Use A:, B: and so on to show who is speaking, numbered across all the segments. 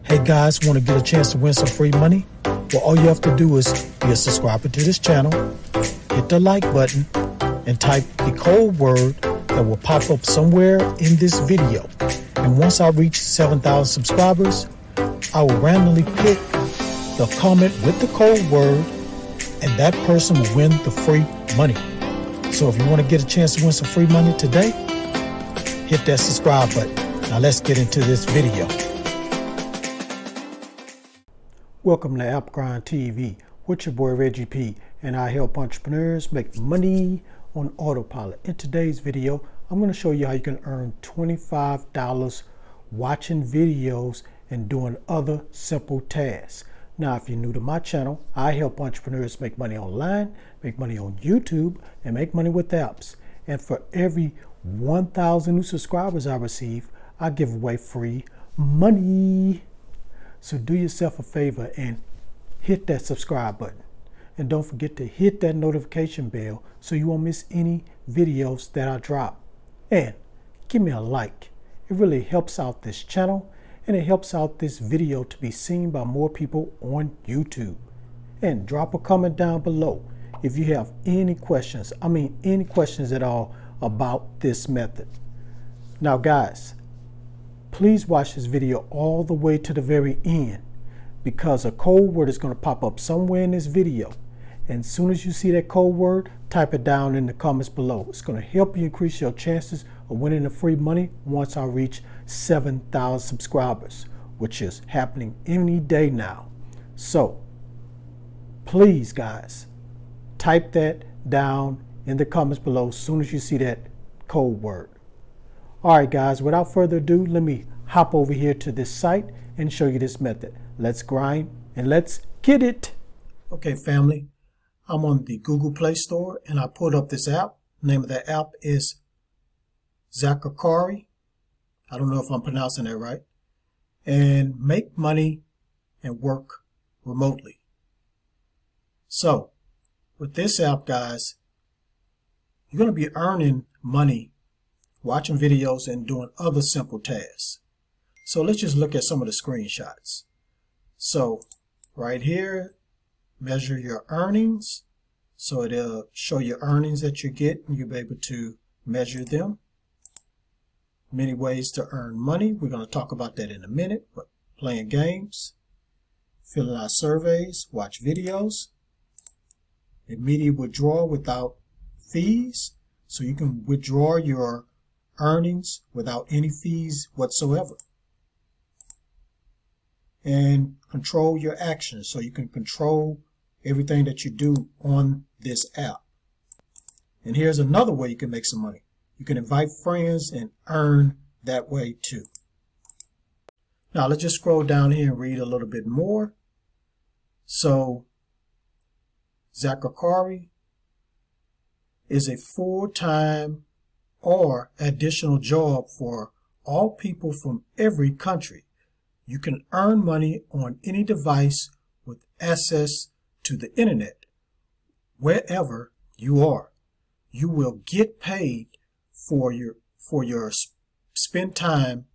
A: Hey guys, want to get a chance to win some free money? Well, all you have to do is be a subscriber to this channel, hit the like button, and type the code word that will pop up somewhere in this video. And once I reach 7,000 subscribers, I will randomly pick the comment with the code word, and that person will win the free money. So if you want to get a chance to win some free money today, hit that subscribe button. Now let's get into this video. Welcome to AppGrind TV with your boy Reggie P, and I help entrepreneurs make money on autopilot. In today's video, I'm going to show you how you can earn $25 watching videos and doing other simple tasks. Now, if you're new to my channel, I help entrepreneurs make money online, make money on YouTube, and make money with apps. And for every 1,000 new subscribers I receive, I give away free money. So do yourself a favor and hit that subscribe button. And don't forget to hit that notification bell so you won't miss any videos that I drop. And give me a like. It really helps out this channel, and it helps out this video to be seen by more people on YouTube. And drop a comment down below if you have any questions. Any questions at all about this method. Now guys, please watch this video all the way to the very end, because a code word is going to pop up somewhere in this video. And as soon as you see that code word, type it down in the comments below. It's going to help you increase your chances of winning the free money once I reach 7,000 subscribers, which is happening any day now. So please guys, type that down in the comments below as soon as you see that code word. All right guys, without further ado, let me hop over here to this site and show you this method. Let's grind and let's get it. Okay family, I'm on the Google Play Store and I pulled up this app. The name of the app is Zakakari. I don't know if I'm pronouncing that right. And make money and work remotely. So with this app guys, you're going to be earning money watching videos and doing other simple tasks. So let's just look at some of the screenshots. So right here, measure your earnings. So it'll show your earnings that you get and you'll be able to measure them. Many ways to earn money. We're going to talk about that in a minute. But playing games, filling out surveys, watch videos, immediate withdrawal without fees. So you can withdraw your earnings without any fees whatsoever. And control your actions, so you can control everything that you do on this app. And here's another way you can make some money. You can invite friends and earn that way too. Now let's just scroll down here and read a little bit more. So Zakakari is a full-time or additional job for all people from every country. You can earn money on any device with access to the internet. Wherever you are, you will get paid for your spend time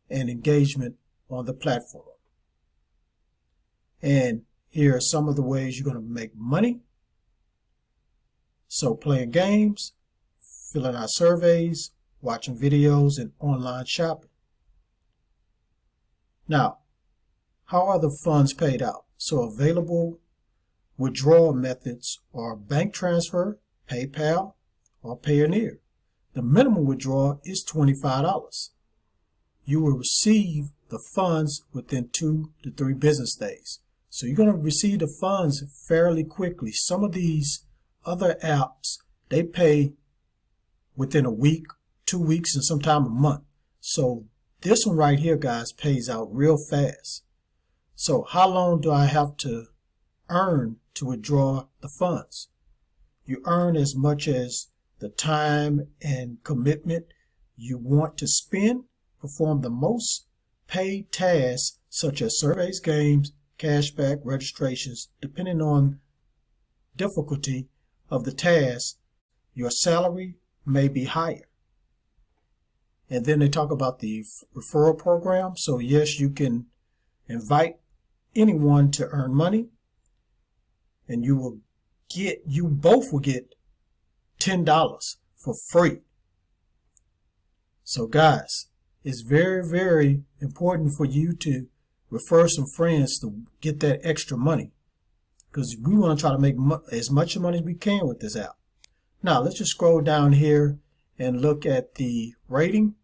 A: and engagement on the platform. And here are some of the ways you're going to make money. So playing games, filling out surveys, watching videos, and online shopping. Now, how are the funds paid out? So available withdrawal methods are bank transfer, PayPal, or Payoneer. The minimum withdrawal is $25. You will receive the funds within 2 to 3 business days. So you're going to receive the funds fairly quickly. Some of these other apps, they pay within a week, 2 weeks, and sometimes a month. So this one right here, guys, pays out real fast. So how long do I have to earn to withdraw the funds? You earn as much as the time and commitment you want to spend. Perform the most paid tasks such as surveys, games, cashback, registrations. Depending on difficulty of the task, your salary may be higher. And then they talk about the referral program. So yes, you can Invite anyone to earn money, and you both will get $10 for free. So guys, it's very, very important for you to refer some friends to get that extra money, because we want to try to make as much money as we can with this app. Now let's just scroll down here and look at the rating.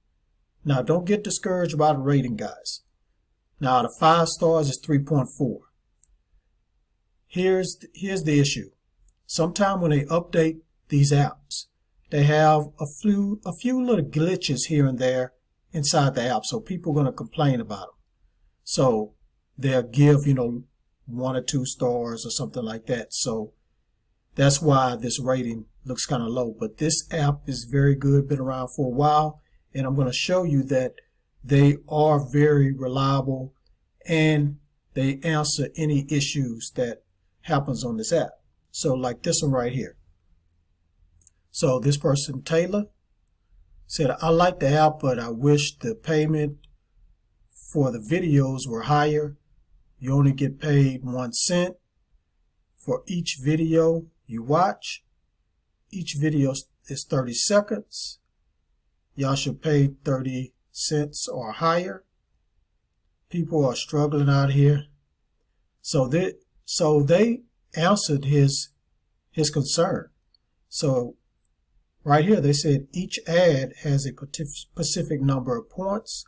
A: Now don't get discouraged about the rating, guys. Now the 5 stars is 3.4. Here's the issue. Sometime when they update these apps, they have a few little glitches here and there inside the app, so people are going to complain about them. So they'll give 1 or 2 stars or something like that. So that's why this rating looks kind of low. But this app is very good, been around for a while, and I'm going to show you that they are very reliable and they answer any issues that happens on this app. So like this one right here. So this person, Taylor, said, I like the app, but I wish the payment for the videos were higher. You only get paid 1 cent for each video you watch. Each video is 30 seconds. Y'all should pay 30 cents or higher. People are struggling out here. So they answered his concern. So right here they said each ad has a specific number of points.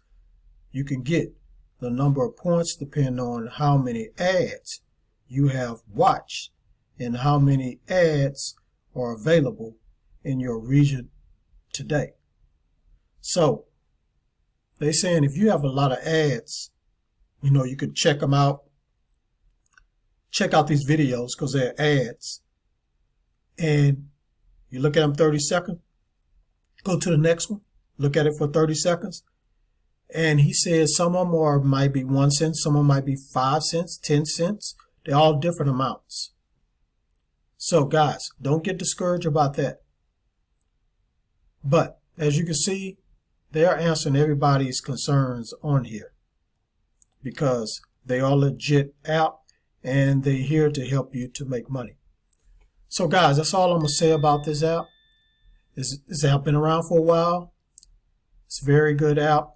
A: You can get the number of points depending on how many ads you have watched and how many ads are available in your region today. So they're saying if you have a lot of ads, you could check them out. Check out these videos because they're ads. And you look at them 30 seconds. Go to the next one. Look at it for 30 seconds. And he says some of them might be 1 cent, some of them might be 5 cents, 10 cents. They're all different amounts. So guys, don't get discouraged about that. But as you can see, they are answering everybody's concerns on here because they are legit app and they're here to help you to make money. So guys, that's all I'm going to say about this app. This app been around for a while. It's a very good app.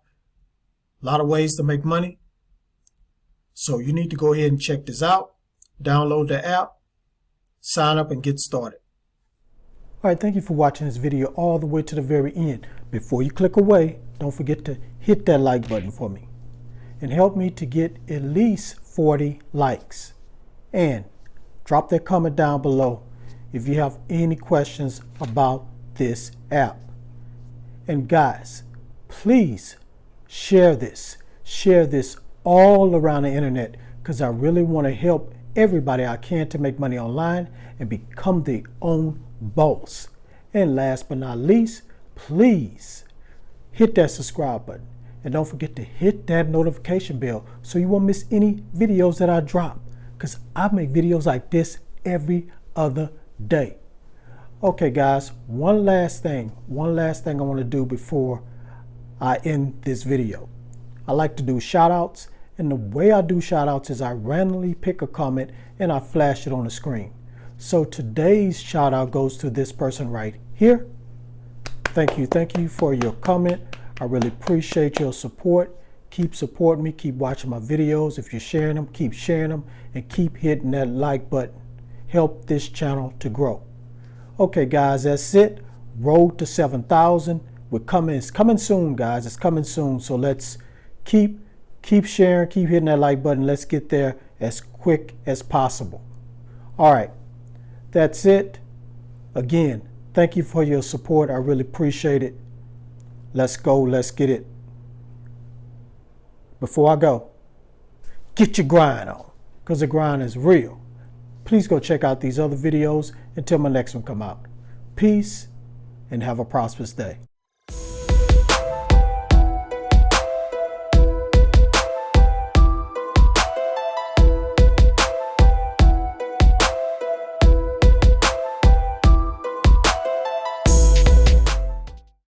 A: A lot of ways to make money. So you need to go ahead and check this out. Download the app. Sign up and get started. All right, thank you for watching this video all the way to the very end. Before you click away, don't forget to hit that like button for me and help me to get at least 40 likes. And drop that comment down below if you have any questions about this app. And guys, please share this all around the internet, because I really want to help everybody I can to make money online and become their own boss. And last but not least, please hit that subscribe button and don't forget to hit that notification bell so you won't miss any videos that I drop, because I make videos like this every other day. Okay guys, one last thing I want to do before I end this video. I like to do shout outs, and the way I do shout outs is I randomly pick a comment and I flash it on the screen. So today's shout out goes to this person right here. Thank you for your comment. I really appreciate your support. Keep supporting me, keep watching my videos. If you're sharing them, keep sharing them and keep hitting that like button. Help this channel to grow. Okay guys, that's it. Road to 7,000. It's coming soon, guys. It's coming soon. So let's keep sharing, keep hitting that like button. Let's get there as quick as possible. All right, that's it. Again, thank you for your support. I really appreciate it. Let's go. Let's get it. Before I go, get your grind on, because the grind is real. Please go check out these other videos until my next one come out. Peace and have a prosperous day.